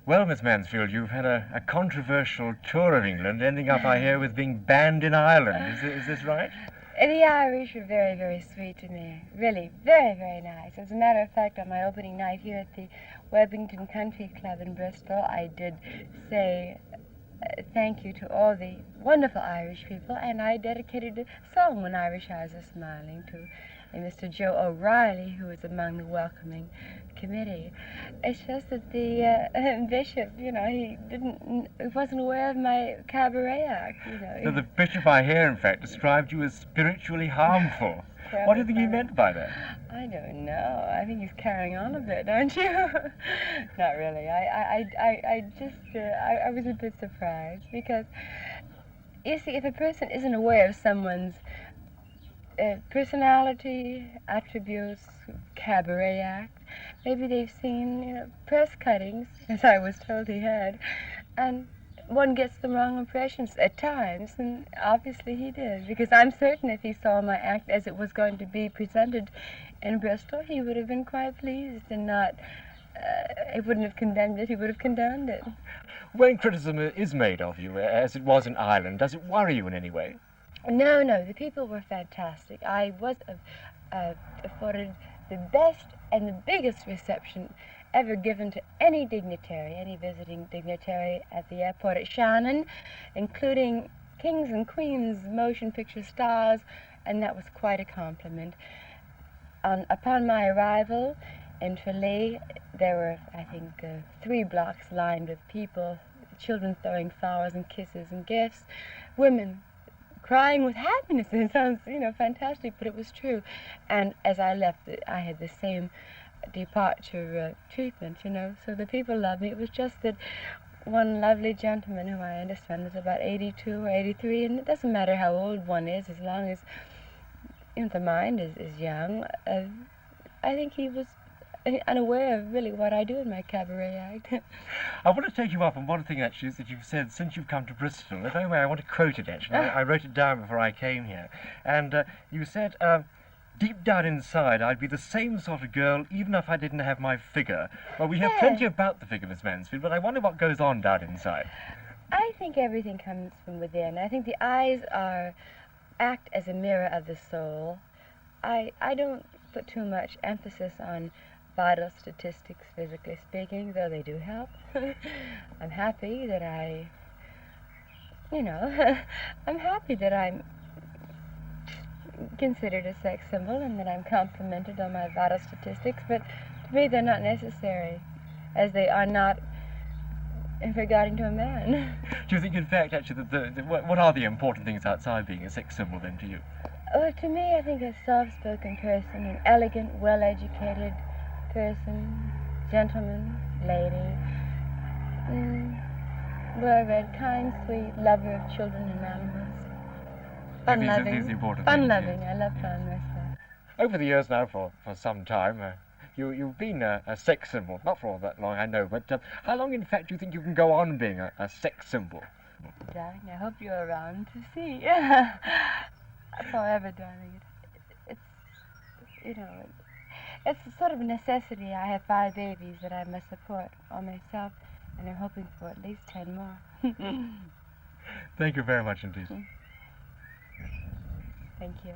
Well, Miss Mansfield, you've had a controversial tour of England, ending up, I hear, with being banned in Ireland. Is this right? The Irish were very, very sweet to me. Really, very, very nice. As a matter of fact, on my opening night here at the Webington Country Club in Bristol, I did say thank you to all the wonderful Irish people, and I dedicated a song, When Irish Eyes Are Smiling, to Mr. Joe O'Reilly, who was among the welcoming committee. It's just that the bishop, he wasn't aware of my cabaret act, So the bishop, I hear, in fact, described you as spiritually harmful. What do you think he meant by that? I don't know. I think he's carrying on a bit, don't you? Not really. I was a bit surprised because, you see, if a person isn't aware of someone's personality, attributes, cabaret act, maybe they've seen, press cuttings, as I was told he had, and one gets the wrong impressions at times, and obviously he did, because I'm certain if he saw my act as it was going to be presented in Bristol, he would have been quite pleased and not, he wouldn't have condemned it, he would have condoned it. When criticism is made of you, as it was in Ireland, does it worry you in any way? No, the people were fantastic. I was afforded the best and the biggest reception ever given to any dignitary, any visiting dignitary at the airport at Shannon, including kings and queens, motion picture stars, and that was quite a compliment. Upon my arrival in Tralee, there were, I think, 3 blocks lined with people, children throwing flowers and kisses and gifts, women crying with happiness. It sounds, fantastic, but it was true. And as I left, I had the same departure treatment, so the people loved me. It was just that one lovely gentleman, who I understand was about 82 or 83, and it doesn't matter how old one is, as long as the mind is young. I think he was unaware of really what I do in my cabaret act. I want to take you up on one thing, actually, that you've said since you've come to Bristol. If I may, I want to quote it, actually. I wrote it down before I came here. And you said, deep down inside, I'd be the same sort of girl even if I didn't have my figure. Well, we have plenty about the figure, Miss Mansfield, but I wonder what goes on down inside. I think everything comes from within. I think the eyes act as a mirror of the soul. I don't put too much emphasis on vital statistics, physically speaking, though they do help. I'm happy that I'm happy that I'm considered a sex symbol and that I'm complimented on my vital statistics, but to me they're not necessary, as they are not regarding to a man. Do you think, in fact, actually, that what are the important things outside being a sex symbol, then, to you? Well, to me, I think a soft-spoken person, an elegant, well-educated person, gentleman, lady, well-read, kind, sweet, lover of children and animals. Fun-loving. These are the important Fun-loving. things, yes. I love fun myself. Over the years now, for some time, you've been a sex symbol. Not for all that long, I know, but how long, in fact, do you think you can go on being a sex symbol? Darling, I hope you're around to see. Forever, darling. It's sort of a necessity. I have 5 babies that I must support all myself, and I'm hoping for at least 10 more. Thank you very much indeed. Thank you.